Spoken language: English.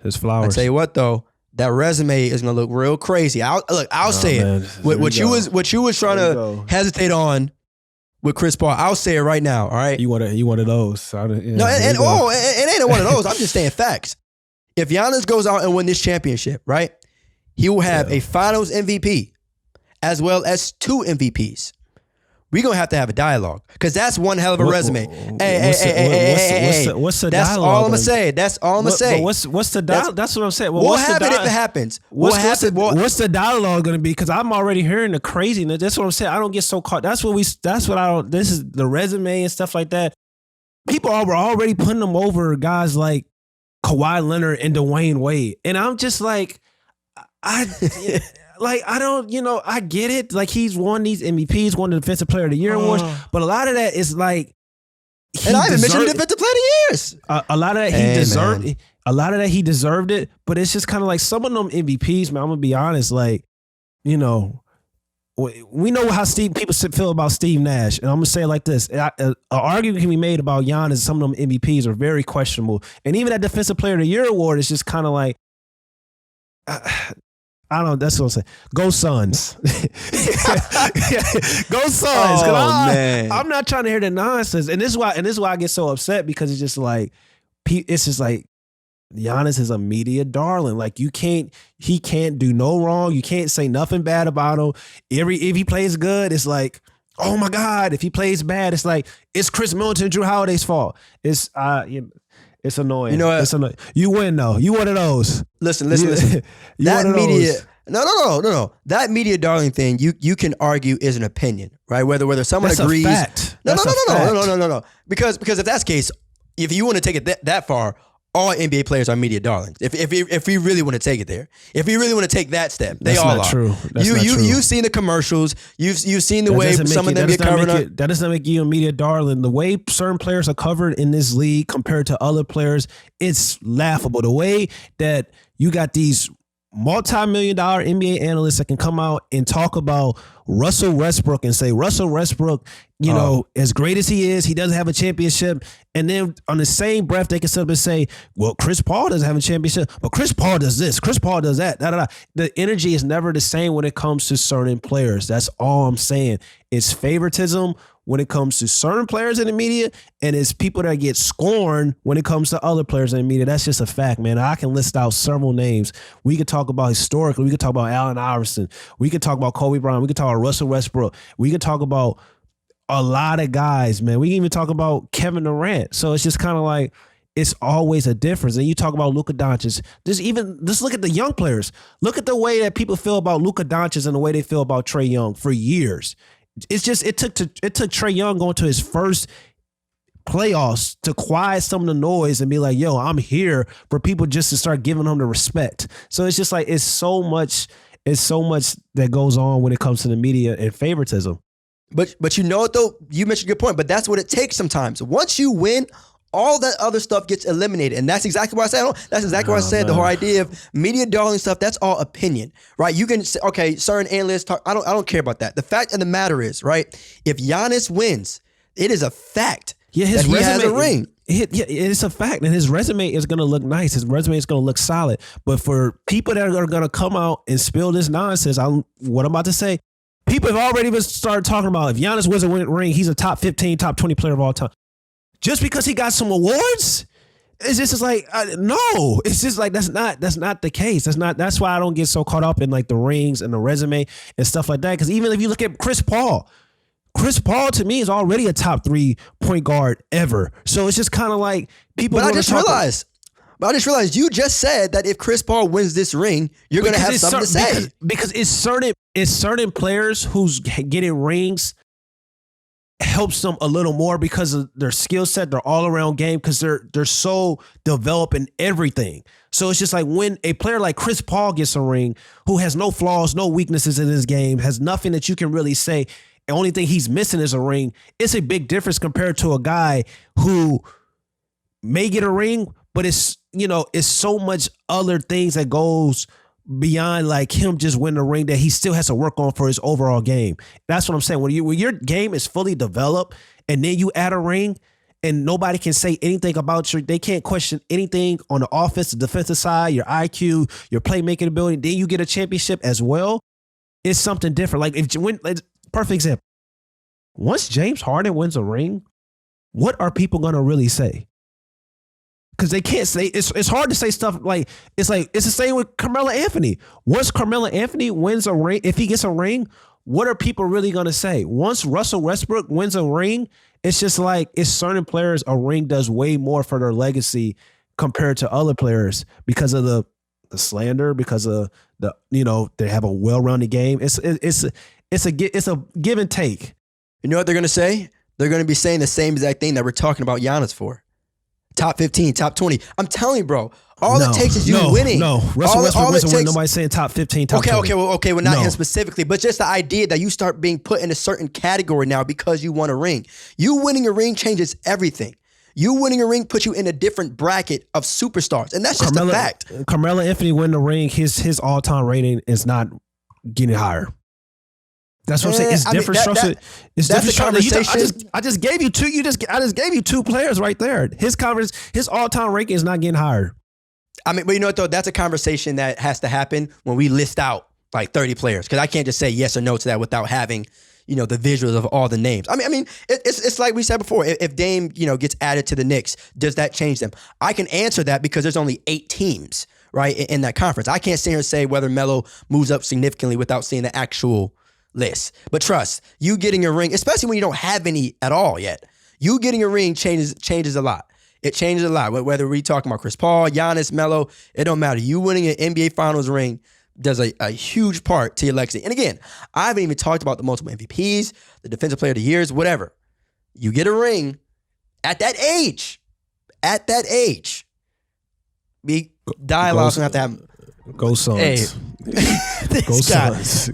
His flowers. I tell you what, though, that resume is gonna look real crazy. I'll say it. What you was trying to hesitate on with Chris Paul, I'll say it right now. All right. You one of those? No, it ain't one of those. I'm just saying facts. If Giannis goes out and win this championship, right, he will have a Finals MVP as well as 2 MVPs. We're going to have a dialogue because that's one hell of a resume. What's the that's dialogue? All I'm going to say. That's all I'm going to say. What's the dialogue? That's what I'm saying. Well, what happens if it happens? What's the dialogue going to be? Because I'm already hearing the craziness. That's what I'm saying. I don't get so caught. This is the resume and stuff like that. People were already putting them over guys like Kawhi Leonard and Dwayne Wade. And I'm just like, I get it. Like, he's won these MVPs, won the Defensive Player of the Year awards, but a lot of that is like, and I haven't mentioned Defensive Player of the Years. A lot of that he deserved. Man. A lot of that he deserved it, but it's just kind of like some of them MVPs, man. I'm gonna be honest, like, we know how people feel about Steve Nash, and I'm gonna say it like this: an argument can be made about Giannis. Some of them MVPs are very questionable, and even that Defensive Player of the Year award is just kind of like. I don't know. That's what I'm saying. Go Suns. Go Suns. Man. I'm not trying to hear the nonsense. And this is why I get so upset, because it's just like Giannis is a media darling. Like, he can't do no wrong. You can't say nothing bad about him. If he plays good, it's like, oh my God. If he plays bad, it's like, it's Chris Middleton, Drew Holiday's fault. It's annoying. You know what? It's annoying. You win though. You one of those. Listen. That media. No. That media darling thing, you can argue is an opinion, right? Whether someone agrees. Fact. No. Because if that's the case, if you want to take it that far, all NBA players are media darlings. If we really want to take it there, if we really want to take that step, they all are. That's not true. You've seen the commercials. You've seen the way some of them get covered up. That doesn't make you a media darling. The way certain players are covered in this league compared to other players, it's laughable. The way that you got these multi-million-dollar NBA analysts that can come out and talk about Russell Westbrook and say Russell Westbrook, as great as he is, he doesn't have a championship. And then on the same breath, they can sit up and say, well, Chris Paul doesn't have a championship, but Chris Paul does this, Chris Paul does that. The energy is never the same when it comes to certain players. That's all I'm saying. It's favoritism when it comes to certain players in the media, and it's people that get scorned when it comes to other players in the media. That's just a fact, man. I can list out several names. We could talk about historically. We could talk about Allen Iverson. We could talk about Kobe Bryant. We could talk about Russell Westbrook. We could talk about a lot of guys, man. We can even talk about Kevin Durant. So it's just kind of like, it's always a difference. And you talk about Luka Doncic. Just look at the young players. Look at the way that people feel about Luka Doncic and the way they feel about Trae Young for years. It's just it took Trae Young going to his first playoffs to quiet some of the noise and be like, yo, I'm here, for people just to start giving him the respect. So it's just like, it's so much that goes on when it comes to the media and favoritism. But you know what though? You mentioned a good point, but that's what it takes sometimes. Once you win, all that other stuff gets eliminated. And that's exactly what I said. That's exactly what I said. Man. The whole idea of media darling stuff, that's all opinion, right? You can say, okay, certain analysts talk. I don't care about that. The fact of the matter is, right, if Giannis wins, it is a fact that he has a ring. It's a fact. And his resume is going to look nice. His resume is going to look solid. But for people that are going to come out and spill this nonsense, what I'm about to say, people have already started talking about, if Giannis wins a ring, he's a top 15, top 20 player of all time. Just because he got some awards, it's just like, no. It's just like, that's not the case. That's why I don't get so caught up in like the rings and the resume and stuff like that. Because even if you look at Chris Paul to me is already a top 3 point guard ever. So it's just kind of like people. But I just realized you just said that if Chris Paul wins this ring, you're going to have something to say. Because it's certain players who's getting rings helps them a little more because of their skill set, their all around game, because they're so developed in everything. So it's just like when a player like Chris Paul gets a ring, who has no flaws, no weaknesses in his game, has nothing that you can really say, the only thing he's missing is a ring. It's a big difference compared to a guy who may get a ring, but it's so much other things that goes beyond like him just winning a ring that he still has to work on for his overall game. That's what I'm saying. When your game is fully developed and then you add a ring, and nobody can say anything about they can't question anything on the offensive, defensive side, your IQ, your playmaking ability, then you get a championship as well, it's something different. Like if you win, perfect example. Once James Harden wins a ring, what are people gonna really say? Because they can't say it's hard to say stuff like it's the same with Carmelo Anthony. Once Carmelo Anthony wins a ring, if he gets a ring, what are people really gonna say? Once Russell Westbrook wins a ring, it's just like it's certain players a ring does way more for their legacy compared to other players because of the slander, because of the they have a well-rounded game. It's a give and take. You know what they're gonna say? They're gonna be saying the same exact thing that we're talking about Giannis for. Top 15, top 20. I'm telling you, bro. All it takes is you winning. No, Russell Westbrook wins a ring. Nobody's saying top 15, top 20. Okay. Well, not him specifically, but just the idea that you start being put in a certain category now because you won a ring. You winning a ring changes everything. You winning a ring puts you in a different bracket of superstars, and that's just a fact. Carmelo Anthony winning a ring, his all-time rating is not getting higher. That's what I'm saying. It's different structure. It's different structure. I just gave you two. I just gave you two players right there. His all-time ranking is not getting higher. I mean, but you know what though? That's a conversation that has to happen when we list out like 30 players. Because I can't just say yes or no to that without having, the visuals of all the names. I mean, it's like we said before. If Dame, gets added to the Knicks, does that change them? I can answer that because there's only 8 teams, right, in that conference. I can't sit here and say whether Melo moves up significantly without seeing the actual list. But trust, you getting a ring, especially when you don't have any at all yet, you getting a ring changes a lot. It changes a lot. Whether we talking about Chris Paul, Giannis, Melo, it don't matter. You winning an NBA Finals ring does a huge part to your legacy. And again, I haven't even talked about the multiple MVPs, the Defensive Player of the Years, whatever. You get a ring at that age. Dialogue's gonna have to happen. Go Suns. Hey, Go Suns.